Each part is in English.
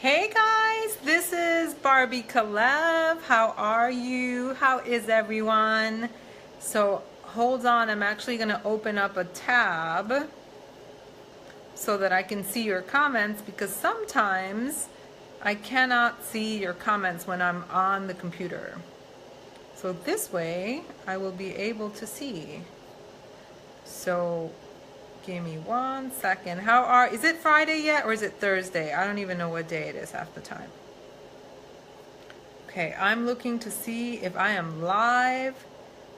Hey guys, this is Barbie Kalev. How are you? How is everyone? So hold on, I'm actually going to open up a tab so that I can see your comments, because sometimes I cannot see your comments when I'm on the computer. So this way I will be able to see. So give me 1 second. Is it Friday yet or is it Thursday? I don't even know what day it is half the time. Okay, I'm looking to see if I am live,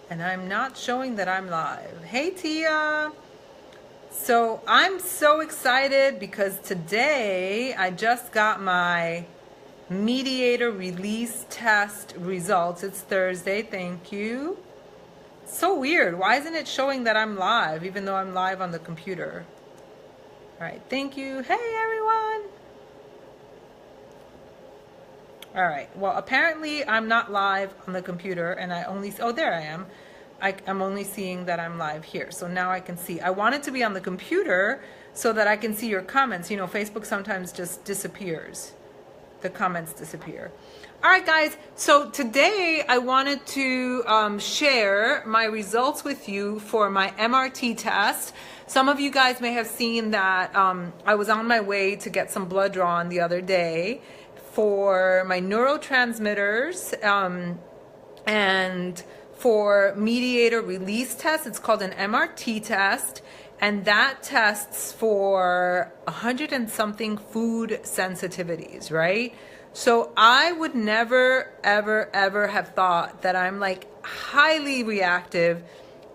and I'm not showing that I'm live. Hey Tia! So I'm so excited because today I just got my mediator release test results. It's Thursday, thank you. So weird. Why isn't it showing that I'm live, even though I'm live on the computer? All right, thank you. Hey, everyone. All right, well, apparently I'm not live on the computer, and oh, there I am. I'm only seeing that I'm live here, so now I can see. I wanted to be on the computer so that I can see your comments. You know, Facebook sometimes just disappears. The comments disappear. All right, guys, so today I wanted to share my results with you for my MRT test. Some of you guys may have seen that I was on my way to get some blood drawn the other day for my neurotransmitters and for mediator release test. It's called an MRT test, and that tests for 100 and something food sensitivities, right? So I would never, ever, ever have thought that I'm like highly reactive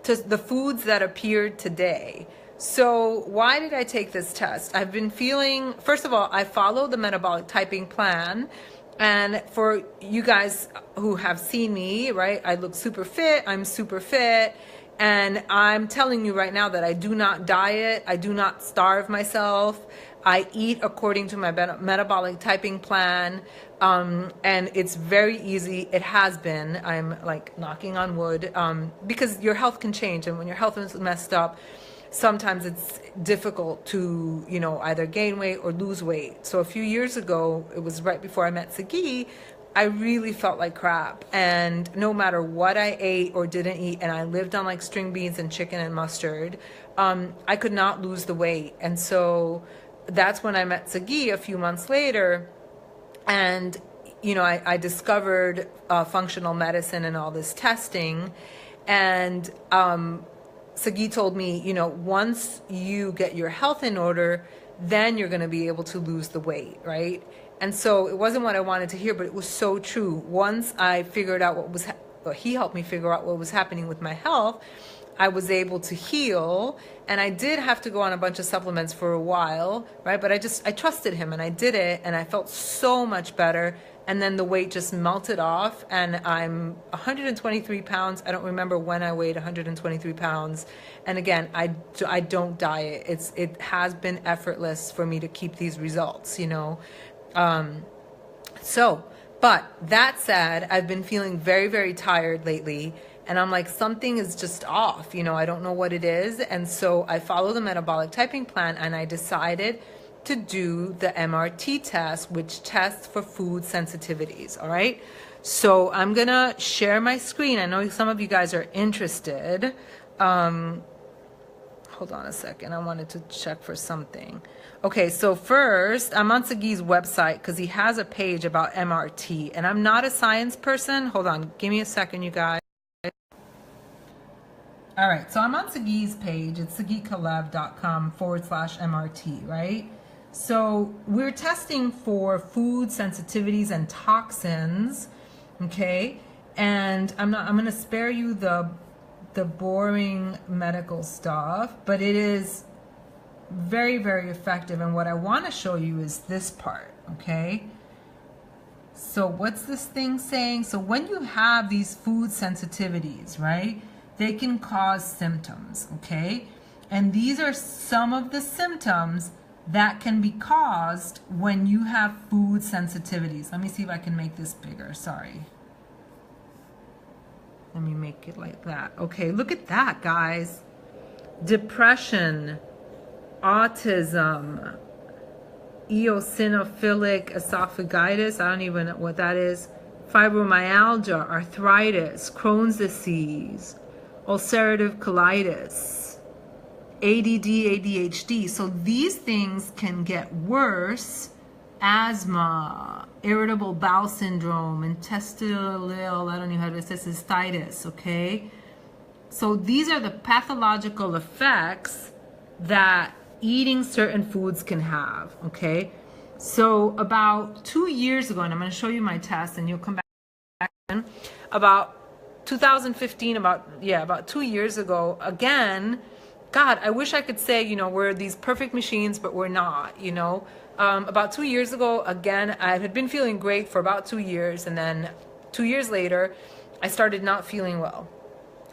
to the foods that appeared today. So why did I take this test? I've been feeling, first of all, I follow the metabolic typing plan. And for you guys who have seen me, right, I look super fit, I'm super fit. And I'm telling you right now that I do not diet, I do not starve myself. I eat according to my metabolic typing plan, and it's very easy. It has been. I'm like knocking on wood, because your health can change, and when your health is messed up, sometimes it's difficult to, you know, either gain weight or lose weight. So a few years ago, it was right before I met Sagi, I really felt like crap, and no matter what I ate or didn't eat, and I lived on like string beans and chicken and mustard, I could not lose the weight. And so that's when I met Sagi a few months later, and you know, I discovered functional medicine and all this testing, and Sagi told me, you know, once you get your health in order, then you're going to be able to lose the weight, right? And so it wasn't what I wanted to hear, but it was so true. Once I figured out he helped me figure out what was happening with my health, I was able to heal. And I did have to go on a bunch of supplements for a while, right? But I trusted him, and I did it, and I felt so much better. And then the weight just melted off, and I'm 123 pounds. I don't remember when I weighed 123 pounds. And again, I don't diet. It has been effortless for me to keep these results, you know. But that said, I've been feeling very, very tired lately, and I'm like, something is just off, you know, I don't know what it is. And so I follow the metabolic typing plan, and I decided to do the MRT test, which tests for food sensitivities. All right. So I'm going to share my screen. I know some of you guys are interested. Hold on a second. I wanted to check for something. Okay, so first, I'm on Sagi's website because he has a page about MRT, and I'm not a science person. Hold on, give me a second, you guys. All right, so I'm on Sagi's page. It's sagikalev.com/MRT, right? So we're testing for food sensitivities and toxins, okay? And I'm going to spare you the boring medical stuff, but it is very, very effective. And what I want to show you is this part, okay? So what's this thing saying? So when you have these food sensitivities, right, they can cause symptoms, okay? And these are some of the symptoms that can be caused when you have food sensitivities. Let me see if I can make this bigger. Sorry. Let me make it like that. Okay, look at that, guys. Depression, autism, eosinophilic esophagitis, I don't even know what that is, fibromyalgia, arthritis, Crohn's disease, ulcerative colitis, ADD, ADHD. So these things can get worse. Asthma, irritable bowel syndrome, intestinal, I don't know how to say, cystitis, okay? So these are the pathological effects that eating certain foods can have, okay? So about 2 years ago, and I'm going to show you my test and you'll come back in, about 2015, about 2 years ago, again, God, I wish I could say, you know, we're these perfect machines, but we're not, you know. About 2 years ago, again, I had been feeling great for about 2 years, and then 2 years later, I started not feeling well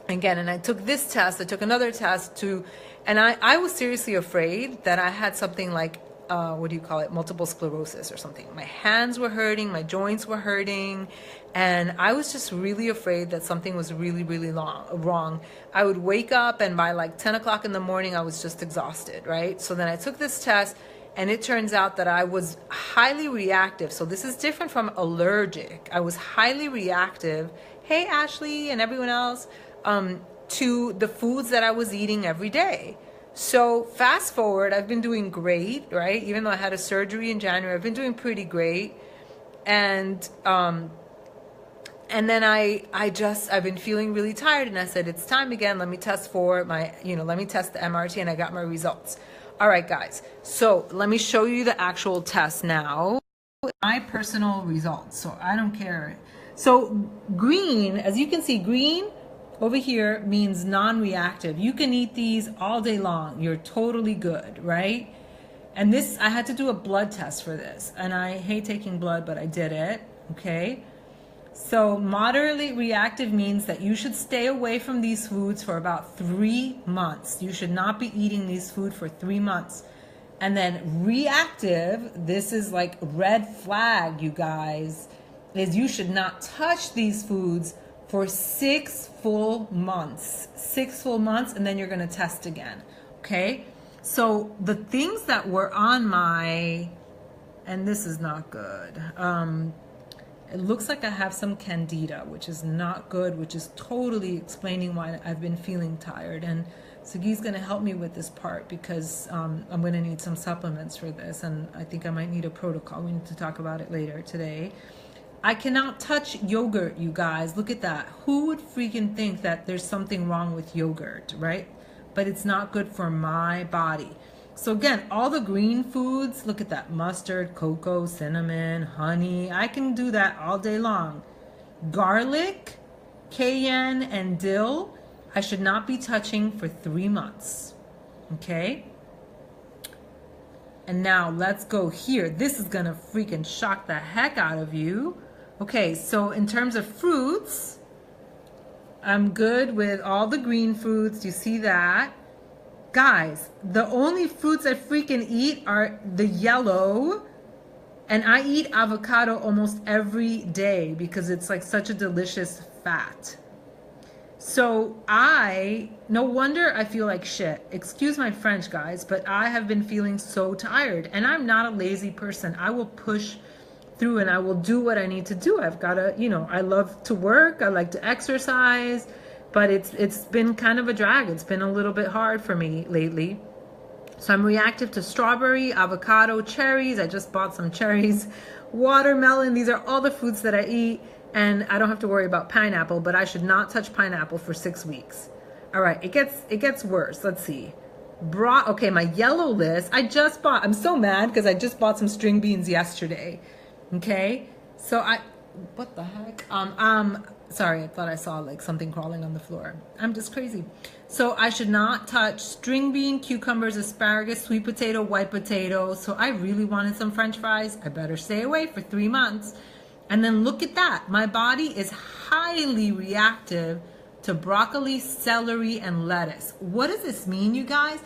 again. And I took this test, I took another test too, and I was seriously afraid that I had something like, what do you call it, multiple sclerosis or something. My hands were hurting, my joints were hurting, and I was just really afraid that something was really, really wrong. I would wake up, and by like 10 o'clock in the morning, I was just exhausted, right? So then I took this test, and it turns out that I was highly reactive. So this is different from allergic. I was highly reactive, hey Ashley and everyone else, to the foods that I was eating every day. So fast forward, I've been doing great, right? Even though I had a surgery in January, I've been doing pretty great. And then I've been feeling really tired, and I said, it's time again. Let me test for my, let me test the MRT, and I got my results. All right, guys. So let me show you the actual test now. My personal results. So I don't care. So green, as you can see, green over here means non-reactive. You can eat these all day long. You're totally good, right? And this, I had to do a blood test for this. And I hate taking blood, but I did it, okay? So moderately reactive means that you should stay away from these foods for about 3 months. You should not be eating these food for 3 months. And then reactive, this is like red flag, you guys, is you should not touch these foods for 6 full months. 6 full months, and then you're going to test again, okay? So the things that were on my, and this is not good. It looks like I have some candida, which is not good, which is totally explaining why I've been feeling tired. And Sagi's going to help me with this part because I'm going to need some supplements for this, and I think I might need a protocol. We need to talk about it later today. I cannot touch yogurt, you guys. Look at that. Who would freaking think that there's something wrong with yogurt, right? But it's not good for my body. So again, all the green foods, look at that. Mustard, cocoa, cinnamon, honey. I can do that all day long. Garlic, cayenne, and dill, I should not be touching for 3 months. Okay? And now let's go here. This is gonna freaking shock the heck out of you. Okay, so in terms of fruits, I'm good with all the green foods. You see that? Guys, the only fruits I freaking eat are the yellow, and I eat avocado almost every day because it's like such a delicious fat. So no wonder I feel like shit. Excuse my French, guys, but I have been feeling so tired, and I'm not a lazy person. I will push through and I will do what I need to do. I've got to, I love to work. I like to exercise, but it's been kind of a drag. It's been a little bit hard for me lately. So I'm reactive to strawberry, avocado, cherries. I just bought some cherries, watermelon. These are all the fruits that I eat. And I don't have to worry about pineapple, but I should not touch pineapple for 6 weeks. All right, it gets worse. Let's see. Okay, my yellow list, I'm so mad because I just bought some string beans yesterday. Okay, so what the heck? Sorry, I thought I saw like something crawling on the floor. I'm just crazy. So I should not touch string bean, cucumbers, asparagus, sweet potato, white potato. So I really wanted some French fries. I better stay away for 3 months. And then look at that. My body is highly reactive to broccoli, celery, and lettuce. What does this mean, you guys?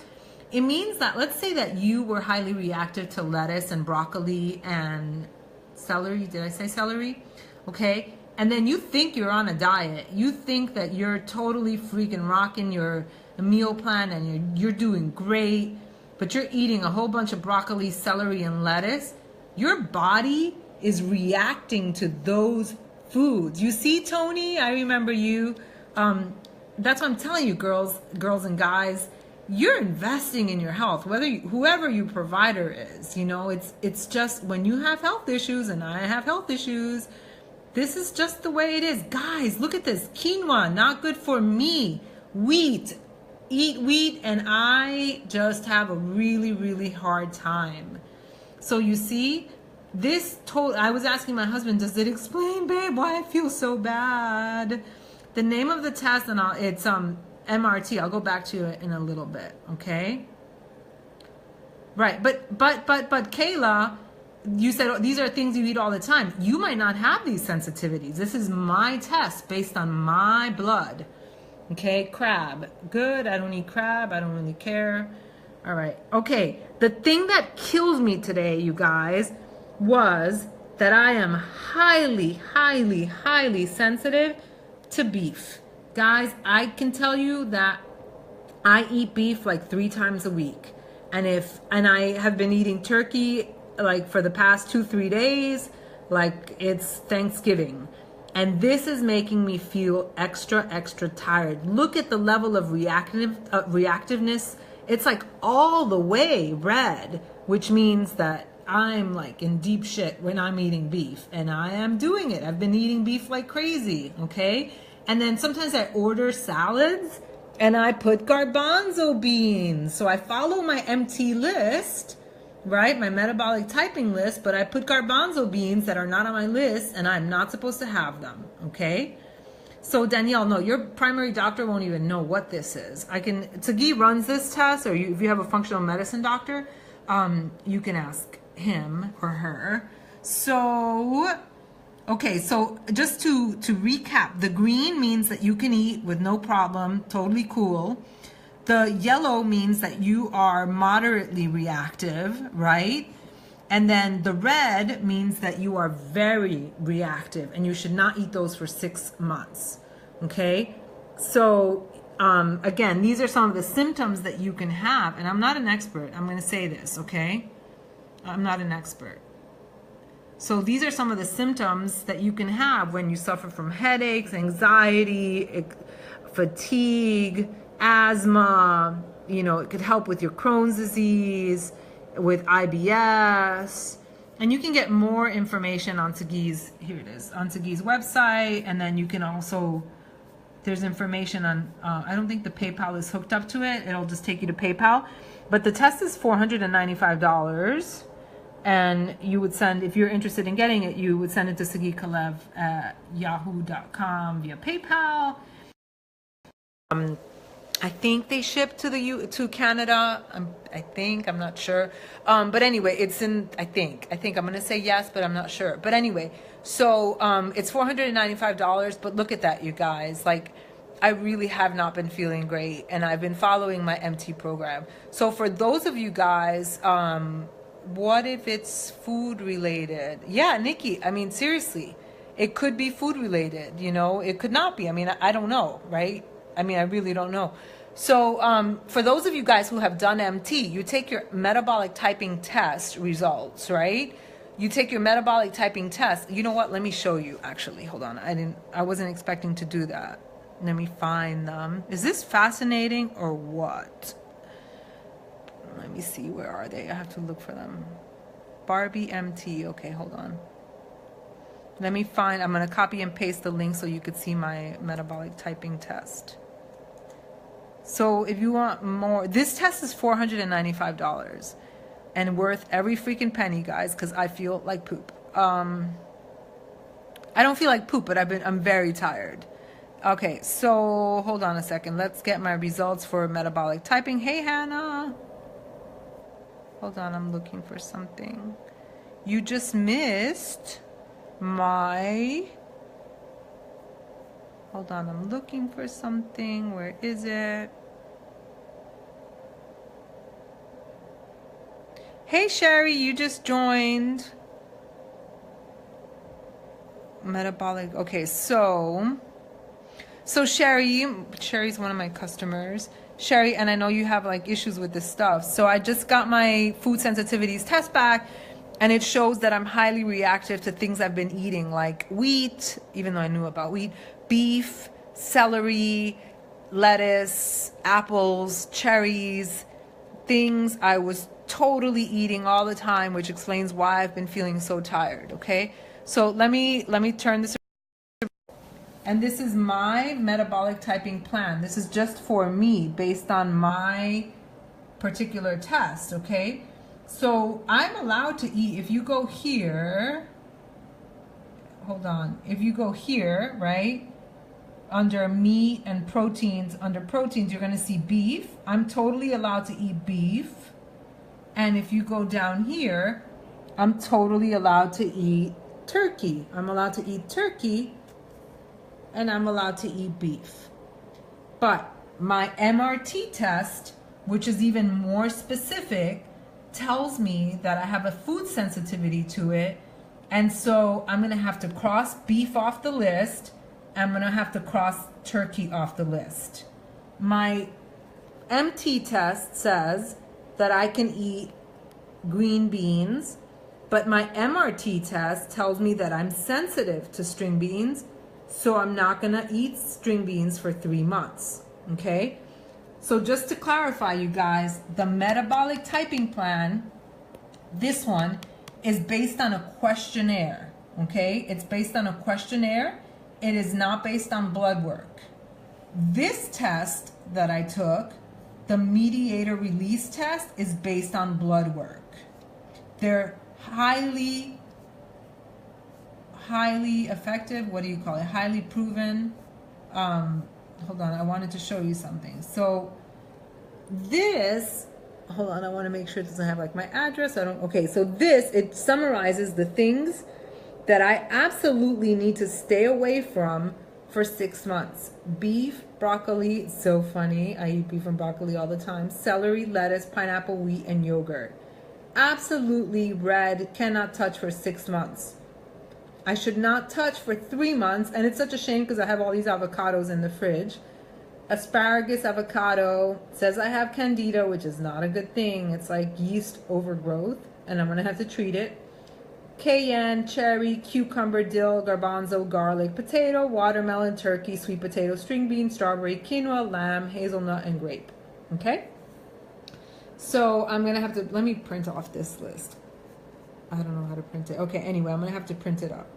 It means that, let's say that you were highly reactive to lettuce and broccoli and celery. Did I say celery? Okay. And then you think you're on a diet. You think that you're totally freaking rocking your meal plan and you're doing great. but you're eating a whole bunch of broccoli, celery, and lettuce, your body is reacting to those foods. You see, Tony, I remember you. That's what I'm telling you, girls and guys. You're investing in your health, whoever your provider is. You know, it's just when you have health issues, and I have health issues, this is just the way it is. Guys, look at this. Quinoa, not good for me. Wheat, eat wheat, and I just have a really, really hard time. So you see, I was asking my husband, does it explain, babe, why I feel so bad? The name of the test, and it's MRT. I'll go back to it in a little bit, okay? Right, but Kayla, you said these are things you eat all the time. You might not have these sensitivities. This is my test based on my blood. Okay, crab. Good, I don't eat crab. I don't really care. All right, okay. The thing that kills me today, you guys, was that I am highly, highly, highly sensitive to beef. Guys, I can tell you that I eat beef like 3 times a week. And I have been eating turkey like for the past 2-3 days, like it's Thanksgiving. And this is making me feel extra tired. Look at the level of reactiveness. It's like all the way red, which means that I'm like in deep shit when I'm eating beef. And I am doing it. I've been eating beef like crazy, okay? And then sometimes I order salads and I put garbanzo beans. So I follow my MT list, right? My metabolic typing list, but I put garbanzo beans that are not on my list and I'm not supposed to have them, okay? So Danielle, no, your primary doctor won't even know what this is. Tagi runs this test, or if you have a functional medicine doctor, you can ask him or her. So, okay, so just to recap, the green means that you can eat with no problem, totally cool. The yellow means that you are moderately reactive, right? And then the red means that you are very reactive and you should not eat those for 6 months, okay? So, again, these are some of the symptoms that you can have, and I'm not an expert. I'm going to say this, okay? I'm not an expert. So these are some of the symptoms that you can have when you suffer from headaches, anxiety, fatigue, asthma. You know, it could help with your Crohn's disease, with IBS. And you can get more information on Tagi's, here it is, on Tagi's website. And then you can also, there's information on, I don't think the PayPal is hooked up to it. It'll just take you to PayPal. But the test is $495. And you would send, if you're interested in getting it, you would send it to sagikalev@yahoo.com via PayPal. I think they ship to Canada. I'm not sure. But anyway, it's in, I think I'm going to say yes, but I'm not sure. But anyway, so it's $495. But look at that, you guys. Like, I really have not been feeling great. And I've been following my MT program. So for those of you guys, what if it's food related? Yeah, Nikki, I mean, seriously, it could be food related, you know, it could not be. I mean, I don't know, right? I mean, I really don't know. So for those of you guys who have done MT, you take your metabolic typing test results, right? You take your metabolic typing test. You know what? Let me show you, actually. Hold on. I wasn't expecting to do that. Let me find them. Is this fascinating or what? Let me see, where are they? I have to look for them. Barbie MT. Okay, hold on. Let me find, I'm going to copy and paste the link so you could see my metabolic typing test. So if you want more, this test is $495 and worth every freaking penny, guys, because I feel like poop. I don't feel like poop, but I'm very tired. Okay, so hold on a second. Let's get my results for metabolic typing. Hey, Hannah. Hold on, I'm looking for something. You just missed my... Hold on, I'm looking for something. Where is it? Hey, Sherry, you just joined. Metabolic. Okay, so Sherry's one of my customers. Sherry, and I know you have like issues with this stuff. So I just got my food sensitivities test back, and it shows that I'm highly reactive to things I've been eating, like wheat, even though I knew about wheat, beef, celery, lettuce, apples, cherries, things I was totally eating all the time, which explains why I've been feeling so tired. Okay, so let me turn this. And this is my metabolic typing plan. This is just for me based on my particular test, okay? So I'm allowed to eat, if you go here, hold on, if you go here, right, under meat and proteins, under proteins, you're gonna see beef. I'm totally allowed to eat beef. And if you go down here, I'm totally allowed to eat turkey. I'm allowed to eat turkey, and I'm allowed to eat beef. But my MRT test, which is even more specific, tells me that I have a food sensitivity to it. And so I'm gonna have to cross beef off the list. I'm gonna have to cross turkey off the list. My MT test says that I can eat green beans, but my MRT test tells me that I'm sensitive to string beans, so I'm not gonna eat string beans for 3 months, okay? So just to clarify, you guys, the metabolic typing plan, this one, is based on a questionnaire, okay? It's based on a questionnaire. It is not based on blood work. This test that I took, the mediator release test, is based on blood work. They're highly effective. What do you call it? Highly proven. Hold on, I wanted to show you something. So this, hold on, I want to make sure it doesn't have like my address. Okay, so this, it summarizes the things that I absolutely need to stay away from for 6 months. Beef, broccoli, so funny. I eat beef and broccoli all the time. Celery, lettuce, pineapple, wheat, and yogurt. Absolutely red, cannot touch for 6 months. I should not touch for 3 months, and it's such a shame because I have all these avocados in the fridge. Asparagus, avocado, says I have candida, which is not a good thing. It's like yeast overgrowth, and I'm gonna have to treat it. Cayenne, cherry, cucumber, dill, garbanzo, garlic, potato, watermelon, turkey, sweet potato, string bean, strawberry, quinoa, lamb, hazelnut, and grape. Okay? So I'm gonna have to, let me print off this list. I don't know how to print it. Okay, anyway, I'm gonna have to print it up.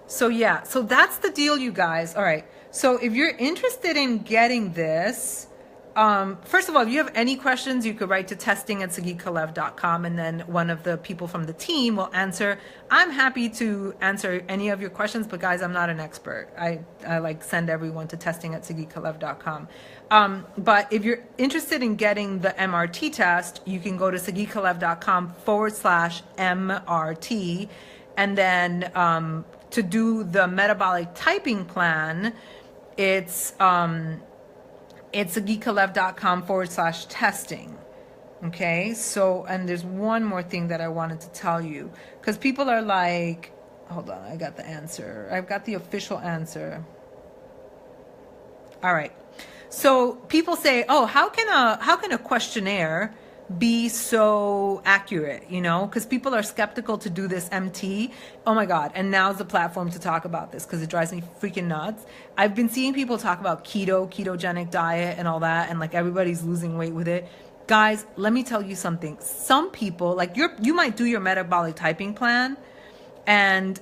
So yeah, so that's the deal, you guys. All right, so if you're interested in getting this, first of all, if you have any questions, you could write to testing@sagikalev.com, and then one of the people from the team will answer. I'm happy to answer any of your questions, but guys, I'm not an expert. I like send everyone to testing@sagikalev.com. But if you're interested in getting the MRT test, you can go to sagikalev.com/MRT, and then to do the metabolic typing plan, it's sagikalev.com/testing. Okay, so, and there's one more thing that I wanted to tell you, because people are like, hold on, I got the answer. I've got the official answer. All right. So people say, oh, how can a questionnaire be so accurate, you know, because people are skeptical to do this MT. Oh my God. And now's the platform to talk about this because it drives me freaking nuts. I've been seeing people talk about ketogenic diet and all that, and like everybody's losing weight with it. Guys, let me tell you something. Some people, like you might do your metabolic typing plan and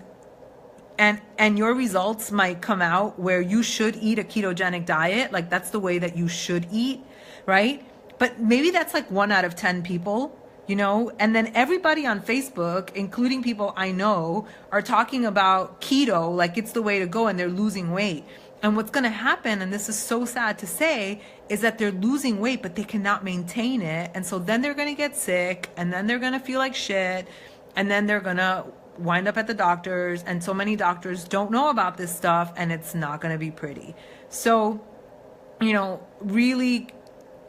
your results might come out where you should eat a ketogenic diet. Like that's the way that you should eat, right? But maybe that's like 1 out of 10 people, you know? And then everybody on Facebook, including people I know, are talking about keto like it's the way to go, and they're losing weight. And what's going to happen, and this is so sad to say, is that they're losing weight, but they cannot maintain it. And so then they're going to get sick, and then they're going to feel like shit, and then they're going to wind up at the doctors. And so many doctors don't know about this stuff, and it's not going to be pretty. So, you know, really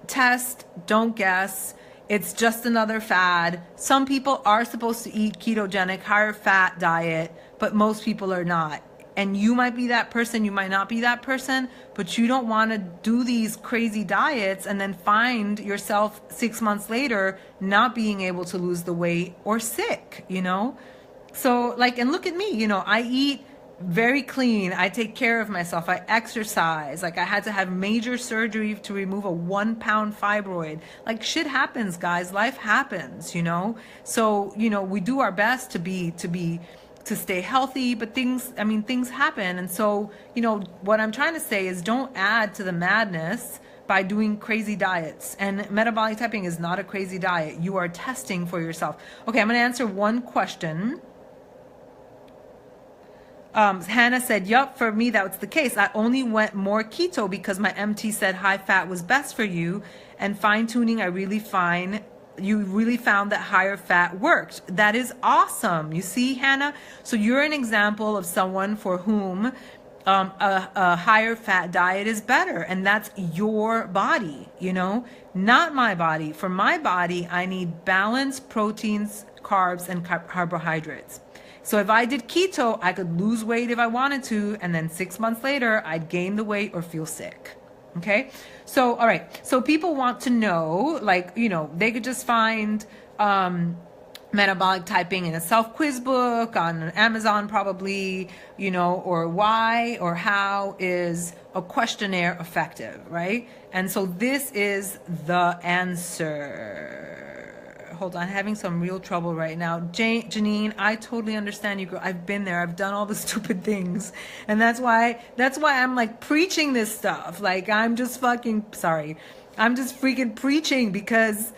test, don't guess. It's just another fad. Some people are supposed to eat ketogenic, higher fat diet, but most people are not. And you might be that person, you might not be that person, but you don't want to do these crazy diets and then find yourself 6 months later not being able to lose the weight or sick, you know? So like, and look at me, you know, I eat very clean. I take care of myself. I exercise. Like I had to have major surgery to remove a 1 pound fibroid. Like shit happens, guys. Life happens, you know? So, you know, we do our best to stay healthy, but things happen. And so, you know, what I'm trying to say is don't add to the madness by doing crazy diets. And metabolic typing is not a crazy diet. You are testing for yourself. Okay, I'm going to answer one question. Hannah said, yup, for me, that was the case. I only went more keto because my MT said high fat was best for you. And fine tuning, you really found that higher fat worked. That is awesome. You see, Hannah? So you're an example of someone for whom a higher fat diet is better. And that's your body, you know, not my body. For my body, I need balanced proteins, carbs, and carbohydrates. So if I did keto, I could lose weight if I wanted to, and then 6 months later, I'd gain the weight or feel sick. Okay? So, all right. So people want to know, like, you know, they could just find metabolic typing in a self-quiz book on Amazon probably, you know, or why or how is a questionnaire effective, right? And so this is the answer. Hold on, having some real trouble right now. Janine, I totally understand you, girl. I've been there. I've done all the stupid things. And that's why I'm like preaching this stuff. Like I'm just freaking preaching because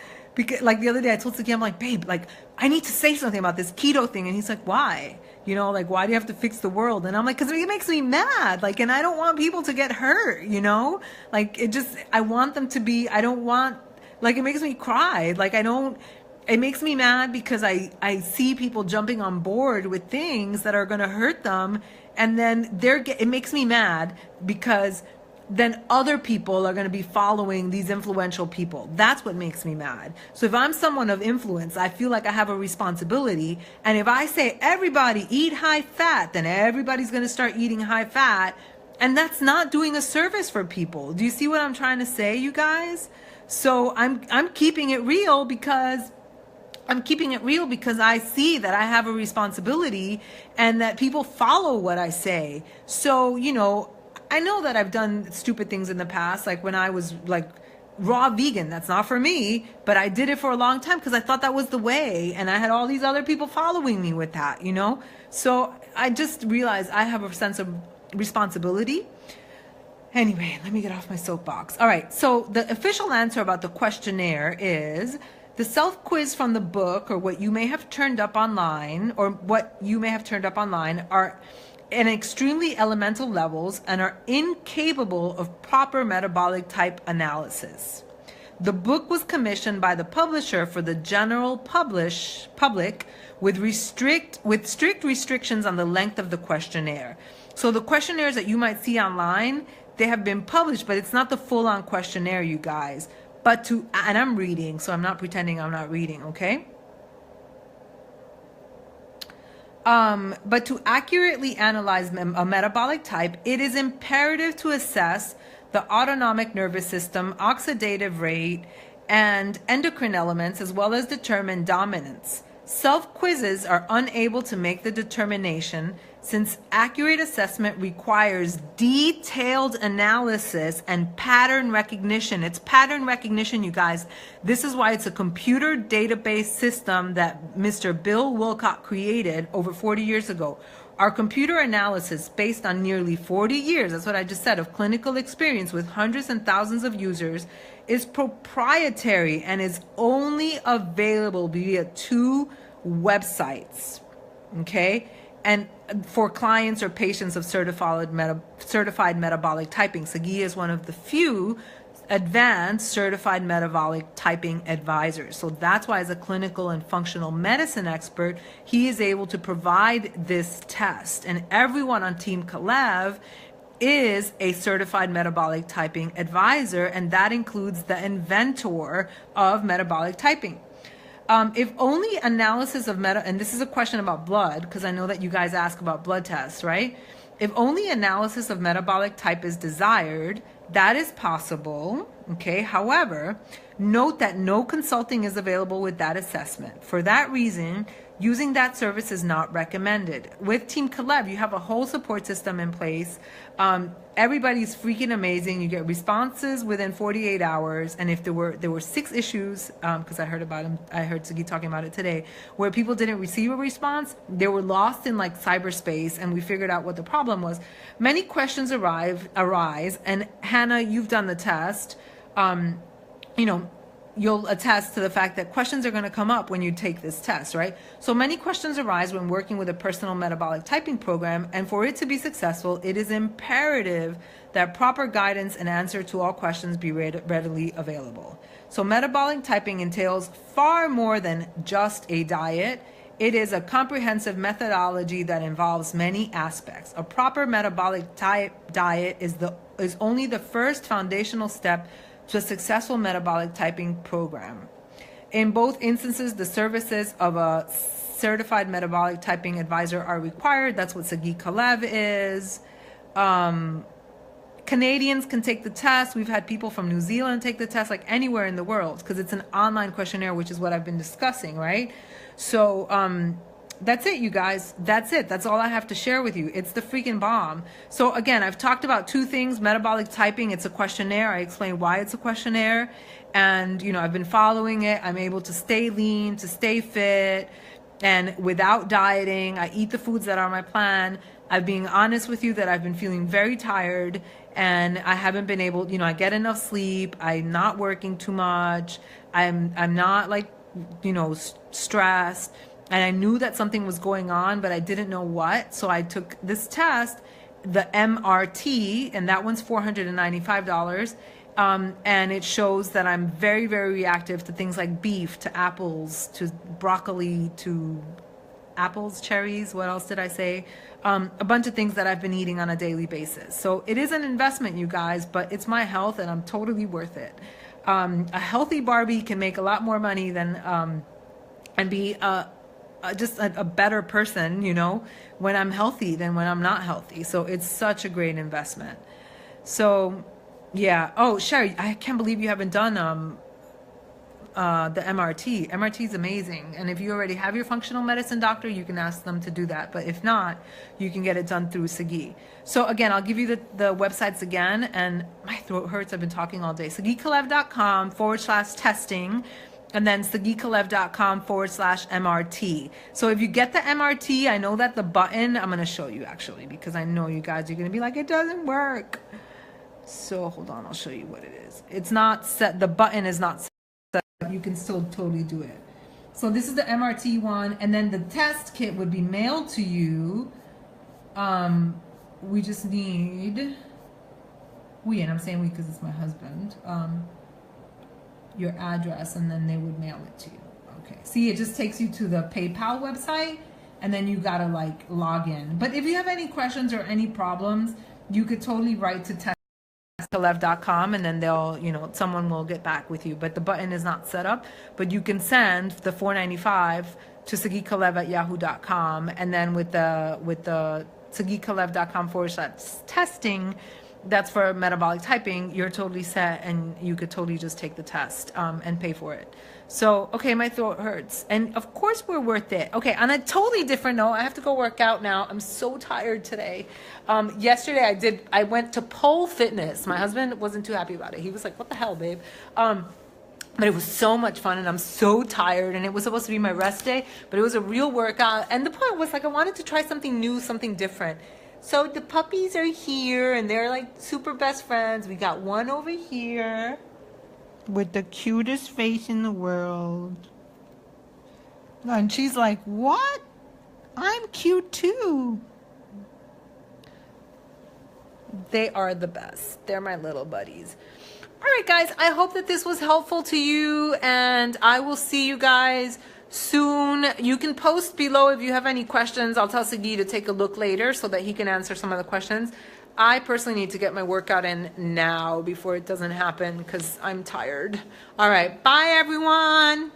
like the other day I told Saki, I'm like, babe, like I need to say something about this keto thing. And he's like, why? You know, like, why do you have to fix the world? And I'm like, because it makes me mad. Like, and I don't want people to get hurt, you know? Like, I want them to be, I don't want, like, it makes me cry. Like, it makes me mad because I see people jumping on board with things that are going to hurt them. And then it makes me mad because then other people are going to be following these influential people. That's what makes me mad. So if I'm someone of influence, I feel like I have a responsibility. And if I say everybody eat high fat, then everybody's going to start eating high fat. And that's not doing a service for people. Do you see what I'm trying to say, you guys? So I'm keeping it real because I see that I have a responsibility and that people follow what I say. So, you know, I know that I've done stupid things in the past, like when I was like raw vegan. That's not for me, but I did it for a long time because I thought that was the way. And I had all these other people following me with that, you know? So I just realized I have a sense of responsibility. Anyway, let me get off my soapbox. All right. So the official answer about the questionnaire is the self-quiz from the book, or what you may have turned up online, are in extremely elemental levels and are incapable of proper metabolic type analysis. The book was commissioned by the publisher for the general public with strict restrictions on the length of the questionnaire. So the questionnaires that you might see online, they have been published, but it's not the full-on questionnaire, you guys. And I'm reading, so I'm not pretending I'm not reading, okay? But to accurately analyze a metabolic type, it is imperative to assess the autonomic nervous system, oxidative rate, and endocrine elements, as well as determine dominance. Self-quizzes are unable to make the determination since accurate assessment requires detailed analysis and pattern recognition. It's pattern recognition, you guys. This is why it's a computer database system that Mr. Bill Wilcott created over 40 years ago. Our computer analysis, based on nearly 40 years, that's what I just said, of clinical experience with hundreds and thousands of users, is proprietary and is only available via 2 websites, okay? And for clients or patients of certified metabolic typing. Sagi is one of the few advanced certified metabolic typing advisors. So that's why, as a clinical and functional medicine expert, he is able to provide this test. And everyone on Team Kalev is a certified metabolic typing advisor, and that includes the inventor of metabolic typing. If only analysis of and this is a question about blood, because I know that you guys ask about blood tests, right? If only analysis of metabolic type is desired, that is possible. Okay. However, note that no consulting is available with that assessment. For that reason, using that service is not recommended. With Team Kalev, you have a whole support system in place. Everybody's freaking amazing. You get responses within 48 hours. And if there were 6 issues, because I heard about them, I heard Sagi talking about it today, where people didn't receive a response, they were lost in like cyberspace, and we figured out what the problem was. Many questions arise, and Hannah, you've done the test. You'll attest to the fact that questions are going to come up when you take this test, right? So many questions arise when working with a personal metabolic typing program, and for it to be successful, it is imperative that proper guidance and answer to all questions be readily available. So metabolic typing entails far more than just a diet. It is a comprehensive methodology that involves many aspects. A proper metabolic diet is only the first foundational step to a successful metabolic typing program. In both instances, the services of a certified metabolic typing advisor are required. That's what Sagi Kalev is. Canadians can take the test. We've had people from New Zealand take the test, like anywhere in the world, because it's an online questionnaire, which is what I've been discussing, right? So that's it, you guys. That's it. That's all I have to share with you. It's the freaking bomb. So again, I've talked about 2 things. Metabolic typing, it's a questionnaire. I explained why it's a questionnaire. And, I've been following it. I'm able to stay lean, to stay fit, and without dieting. I eat the foods that are on my plan. I'm being honest with you that I've been feeling very tired, and I haven't been able, I get enough sleep. I'm not working too much. I'm not stressed. And I knew that something was going on, but I didn't know what. So I took this test, the MRT, and that one's $495. And it shows that I'm very, very reactive to things like beef, to apples, to broccoli, to apples, cherries. What else did I say? A bunch of things that I've been eating on a daily basis. So it is an investment, you guys, but it's my health, and I'm totally worth it. A healthy Barbie can make a lot more money than and be just a better person, when I'm healthy than when I'm not healthy. So it's such a great investment. So, yeah. Oh, Sherry, I can't believe you haven't done the MRT. MRT is amazing. And if you already have your functional medicine doctor, you can ask them to do that. But if not, you can get it done through Sagi. So again, I'll give you the websites again. And my throat hurts. I've been talking all day. SagiKalev.com/testing. And then SagiKalev.com/MRT. So if you get the MRT, I know that the button, I'm going to show you actually, because I know you guys are going to be like, it doesn't work. So hold on, I'll show you what it is. It's not set, the button is not set, you can still totally do it. So this is the MRT one, and then the test kit would be mailed to you. We just need, and I'm saying we because it's my husband, your address, and then they would mail it to you. Okay. See, it just takes you to the PayPal website, and then you gotta log in. But if you have any questions or any problems, you could totally write to testkalev.com, and then they'll, someone will get back with you. But the button is not set up. But you can send the $495 to sagikalev@yahoo.com, and then with the sagikalev.com/testing. That's for metabolic typing. You're totally set, and you could totally just take the test and pay for it. So, okay, my throat hurts. And of course we're worth it. Okay, on a totally different note, I have to go work out now. I'm so tired today. Yesterday I went to pole fitness. My husband wasn't too happy about it. He was like, what the hell, babe? But it was so much fun, and I'm so tired, and it was supposed to be my rest day, but it was a real workout. And the point was, I wanted to try something new, something different. So the puppies are here, and they're super best friends. We got one over here with the cutest face in the world. And she's like, what? I'm cute too. They are the best. They're my little buddies. All right, guys, I hope that this was helpful to you, and I will see you guys soon. You can post below if you have any questions. I'll tell Sagi to take a look later so that he can answer some of the questions. I personally need to get my workout in now before it doesn't happen because I'm tired. All right, bye everyone.